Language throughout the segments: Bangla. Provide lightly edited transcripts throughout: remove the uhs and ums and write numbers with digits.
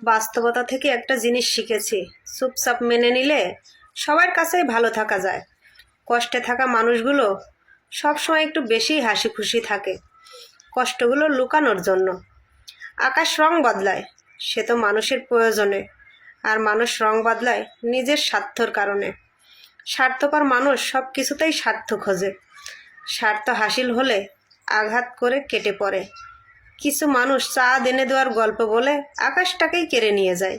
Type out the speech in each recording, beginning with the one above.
বাস্তবতা থেকে একটা জিনিস শিখেছি, চুপচাপ মেনে নিলে সবার কাছেই ভালো থাকা যায়। কষ্টে থাকা মানুষগুলো সবসময় একটু বেশি হাসি খুশি থাকে, কষ্টগুলো লুকানোর জন্য। আকাশ রং বদলায়, সে তো মানুষের প্রয়োজনে, আর মানুষ রং বদলায় নিজের স্বার্থর কারণে। স্বার্থপর মানুষ সব কিছুতেই স্বার্থ খোঁজে, স্বার্থ হাসিল হলে আঘাত করে কেটে পড়ে। কিছু মানুষ চাঁদ এনে দেওয়ার গল্প বলে আকাশটাকেই কেড়ে নিয়ে যায়।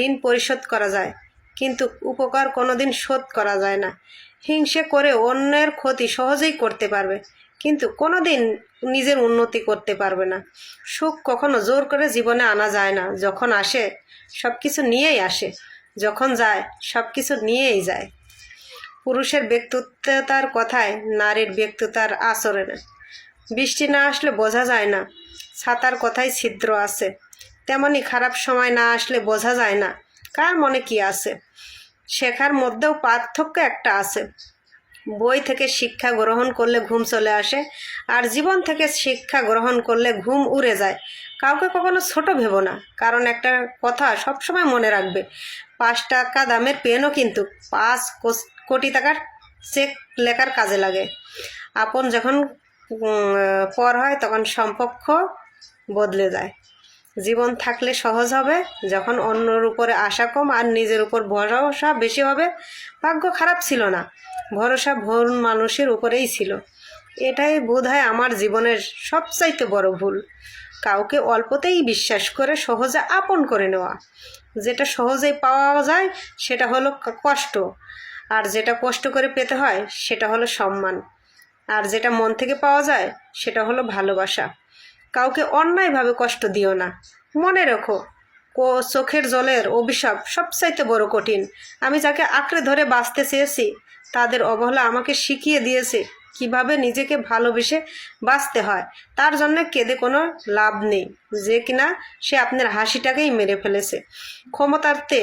ঋণ পরিশোধ করা যায়, কিন্তু উপকার কোনোদিন শোধ করা যায় না। হিংসে করে অন্যের ক্ষতি সহজেই করতে পারবে, কিন্তু কোনোদিন নিজের উন্নতি করতে পারবে না। সুখ কখনো জোর করে জীবনে আনা যায় না, যখন আসে সব কিছু নিয়েই আসে, যখন যায় সব কিছু নিয়েই যায়। পুরুষের ব্যক্তিত্বতার কথায় নারীর ব্যক্তিত্বতার আচরণে। বৃষ্টি না আসলে বোঝা যায় না ছাতার কথায় ছিদ্র আছে, তেমনি খারাপ সময় না আসলে বোঝা যায় না কার মনে কি আছে। শেখার মধ্যেও পার্থক্য একটা আছে। বই থেকে শিক্ষা গ্রহণ করলে ঘুম চলে আসে, আর জীবন থেকে শিক্ষা গ্রহণ করলে ঘুম উড়ে যায়। কাউকে কখনো ছোট ভেবো না, কারণ একটা কথা সবসময় মনে রাখবে, 5 টাকা দামের পেনও কিন্তু 5 কোটি টাকার চেক লেখার কাজে লাগে। আপন যখন পর হয় তখন সম্পর্ক বদলে যায়। জীবন থাকলে সহজ হবে যখন অন্যর উপরে আশা কম আর নিজের উপর ভরসা বেশি হবে। ভাগ্য খারাপ ছিল না, ভরসা ভুল মানুষের উপরেই ছিল। এটাই বোধহয় আমার জীবনের সবচাইতে বড় ভুল। কাউকে অল্পতেই বিশ্বাস করে সহজে আপন করে নেওয়া। যেটা সহজেই পাওয়া যায় সেটা হলো কষ্ট, আর যেটা কষ্ট করে পেতে হয় সেটা হলো সম্মান, আর যেটা মন থেকে পাওয়া যায় সেটা হলো ভালোবাসা। কাউকে অন্যায়ভাবে কষ্ট দিও না। মনে রেখো, চোখের জলের অভিশাপ সবচাইতে বড় কঠিন। আমি যাকে আঁকড়ে ধরে বাঁচতে চেয়েছি তাদের অবহেলা আমাকে শিখিয়ে দিয়েছে কিভাবে নিজেকে ভালোবেসে বাঁচতে হয়। তার জন্য কেঁদে কোনো লাভ নেই, যে কিনা সে আপনার হাসিটাকেই মেরে ফেলেছে। ক্ষমতার্থে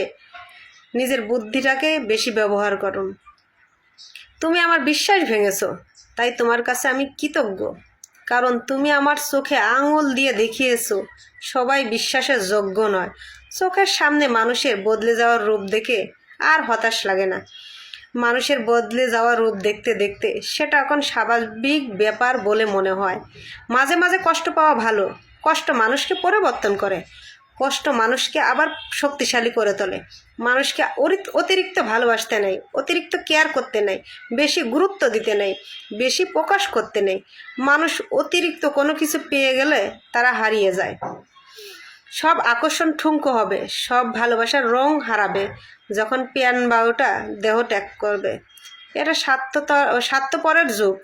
নিজের বুদ্ধিটাকে বেশি ব্যবহার করুন। তুমি আমার বিশ্বাস ভেঙেছো, তাই তোমার কাছে আমি কৃতজ্ঞ, কারণ তুমি আমার চোখে আঙুল দিয়ে দেখিয়েছো সবাই বিশ্বাসের যোগ্য নয়। চোখের সামনে মানুষের বদলে যাওয়ার রূপ দেখে আর হতাশ লাগে না। মানুষের বদলে যাওয়ার রূপ দেখতে দেখতে সেটা এখন স্বাভাবিক ব্যাপার বলে মনে হয়। মাঝে মাঝে কষ্ট পাওয়া ভালো, কষ্ট মানুষকে পরিবর্তন করে, কষ্ট মানুষকে আবার শক্তিশালী করে তোলে। মানুষকে অতিরিক্ত ভালোবাসতে নেই, অতিরিক্ত কেয়ার করতে নেই, বেশি গুরুত্ব দিতে নেই, বেশি প্রকাশ করতে নেই। মানুষ অতিরিক্ত কোনো কিছু পেয়ে গেলে তারা হারিয়ে যায়। সব আকর্ষণ ঠুনকো হবে, সব ভালোবাসার রং হারাবে যখন প্রাণ বায়ুটা দেহ ত্যাগ করবে। এটা স্বার্থপরের যুগ।